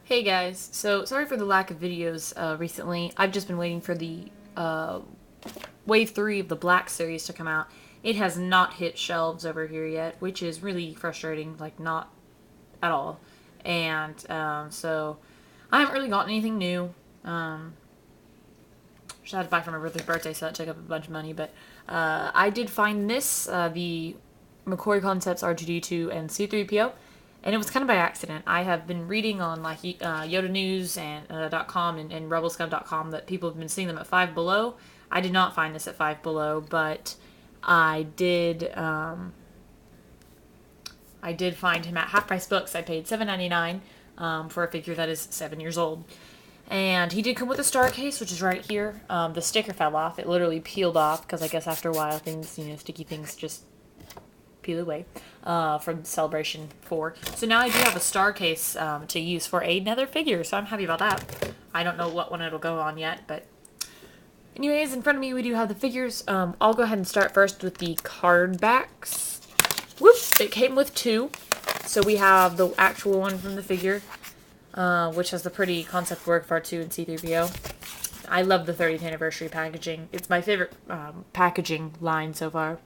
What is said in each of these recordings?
Hey guys, so sorry for the lack of videos recently. I've just been waiting for the Wave 3 of the Black series to come out. It has not hit shelves over here yet, which is really frustrating, like not at all. And so I haven't really gotten anything new. Just had to buy for my birthday, so that took up a bunch of money. But I did find this, the McQuarrie Concepts R2-D2 and C-3PO. And it was kind of by accident. I have been reading on like Yoda News and .com and rebelscum.com that people have been seeing them at Five Below. I did not find this at Five Below, but I did. I did find him at Half Price Books. I paid $7.99 for a figure that is 7 years old, and he did come with a star case, which is right here. The sticker fell off. It literally peeled off because I guess after a while, things, sticky things just peel away from Celebration 4. So now I do have a star case to use for another figure, so I'm happy about that. I don't know what one it'll go on yet, but anyways, in front of me we do have the figures. I'll go ahead and start first with the card backs. Whoop! It came with two. So we have the actual one from the figure, which has the pretty concept work for R2 and C-3PO. I love the 30th anniversary packaging. It's my favorite packaging line so far.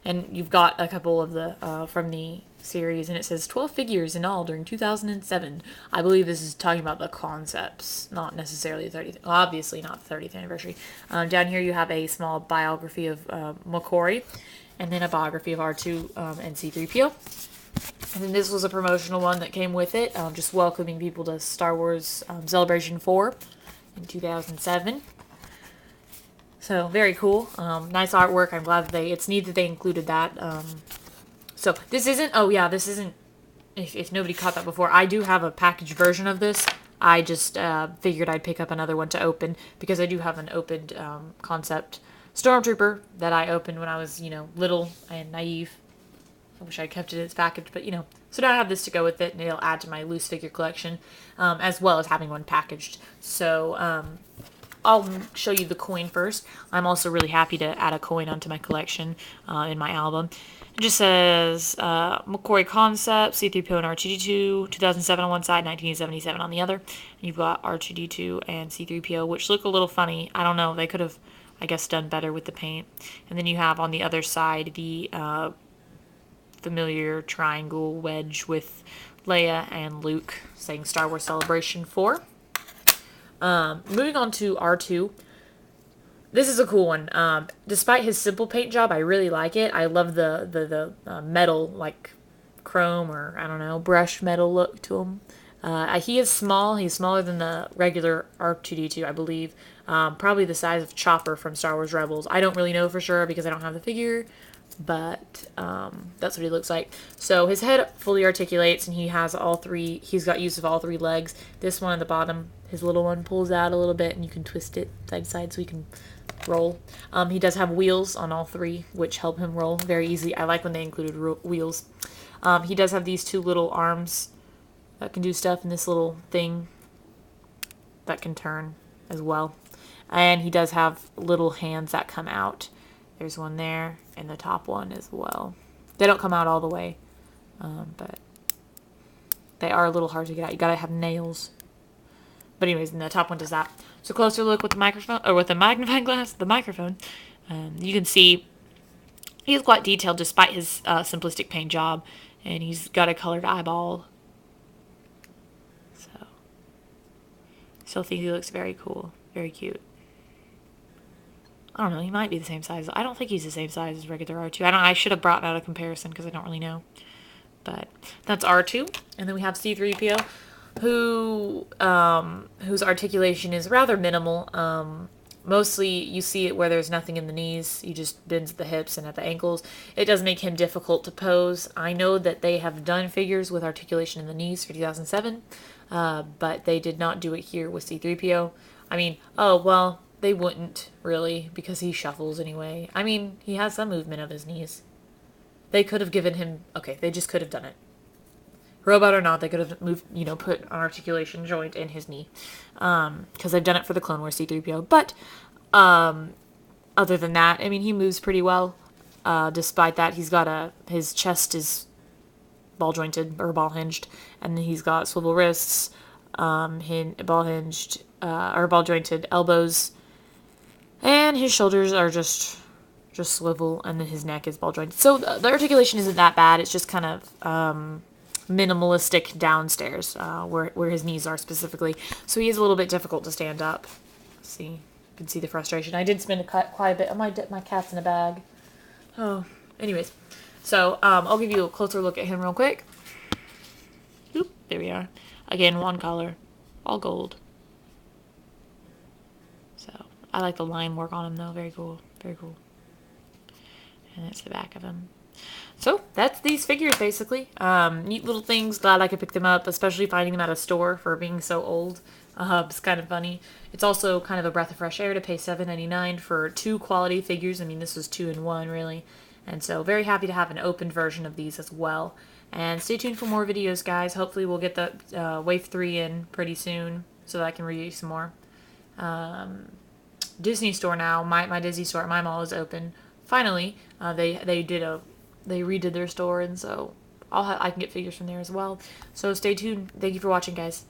And you've got a couple of the from the series, and it says 12 figures in all during 2007. I believe this is talking about the concepts, not necessarily the 30th. Obviously, not the 30th anniversary. Down here, you have a small biography of McQuarrie, and then a biography of R2 and C-3PO. And then this was a promotional one that came with it, just welcoming people to Star Wars Celebration 4 in 2007. So, very cool. Nice artwork. I'm glad that it's neat that they included that. So, this isn't, if nobody caught that before, I do have a packaged version of this. I just figured I'd pick up another one to open, because I do have an opened concept Stormtrooper that I opened when I was, little and naive. I wish I kept it in its package, but, So now I have this to go with it, and it'll add to my loose figure collection, as well as having one packaged. So, I'll show you the coin first. I'm also really happy to add a coin onto my collection in my album. It just says McQuarrie Concept, C-3PO and R2-D2, 2007 on one side, 1977 on the other. And you've got R2-D2 and C-3PO, which look a little funny. I don't know. They could have, I guess, done better with the paint. And then you have on the other side the familiar triangle wedge with Leia and Luke saying Star Wars Celebration 4. Moving on to R2. This is a cool one. Despite his simple paint job, I really like it. I love the metal, like chrome or, I don't know, brush metal look to him. He is small. He's smaller than the regular R2-D2, I believe. Probably the size of Chopper from Star Wars Rebels. I don't really know for sure because I don't have the figure, but that's what he looks like. So his head fully articulates, and he has all three. He's got use of all three legs. This one at the bottom, his little one, pulls out a little bit, and you can twist it side to side so he can roll. He does have wheels on all three, which help him roll very easily. I like when they included wheels. He does have these two little arms that can do stuff, and this little thing that can turn as well. And he does have little hands that come out. There's one there, and the top one as well. They don't come out all the way, but they are a little hard to get out. You gotta have nails. But anyways, and the top one does that. So closer look with the microphone, or with the magnifying glass, the microphone. You can see he's quite detailed despite his simplistic paint job, and he's got a colored eyeball. So, still think he looks very cool, very cute. I don't know, he might be the same size. I don't think he's the same size as regular R2. I should have brought out a comparison because I don't really know. But that's R2. And then we have C-3PO, whose articulation is rather minimal. Mostly you see it where there's nothing in the knees. He just bends at the hips and at the ankles. It does make him difficult to pose. I know that they have done figures with articulation in the knees for 2007, but they did not do it here with C-3PO. They wouldn't, really, because he shuffles anyway. He has some movement of his knees. They could have given him... Okay, they just could have done it. Robot or not, they could have put an articulation joint in his knee. Because they've done it for the Clone Wars C-3PO. But, other than that, he moves pretty well. Despite that, he's got his chest is ball jointed or ball hinged, and then he's got swivel wrists, ball hinged or ball jointed elbows, and his shoulders are just swivel, and then his neck is ball jointed. So the articulation isn't that bad. It's just kind of minimalistic downstairs, where his knees are specifically. So he is a little bit difficult to stand up. See, you can see the frustration. I did spend quite a bit. Oh, my cat's in a bag. Oh, anyways. So I'll give you a closer look at him real quick. Oop, there we are. Again, one color, all gold. So I like the line work on him though. Very cool. Very cool. And that's the back of him. So that's these figures basically. Neat little things. Glad I could pick them up, especially finding them at a store for being so old. It's kind of funny. It's also kind of a breath of fresh air to pay $7.99 for 2 quality figures. I mean, this was 2 in 1 really. And so very happy to have an opened version of these as well. And stay tuned for more videos, guys. Hopefully we'll get the Wave 3 in pretty soon so that I can review some more. Disney store now. My Disney store at my mall is open. Finally, they redid their store, and so I can get figures from there as well. So stay tuned. Thank you for watching, guys.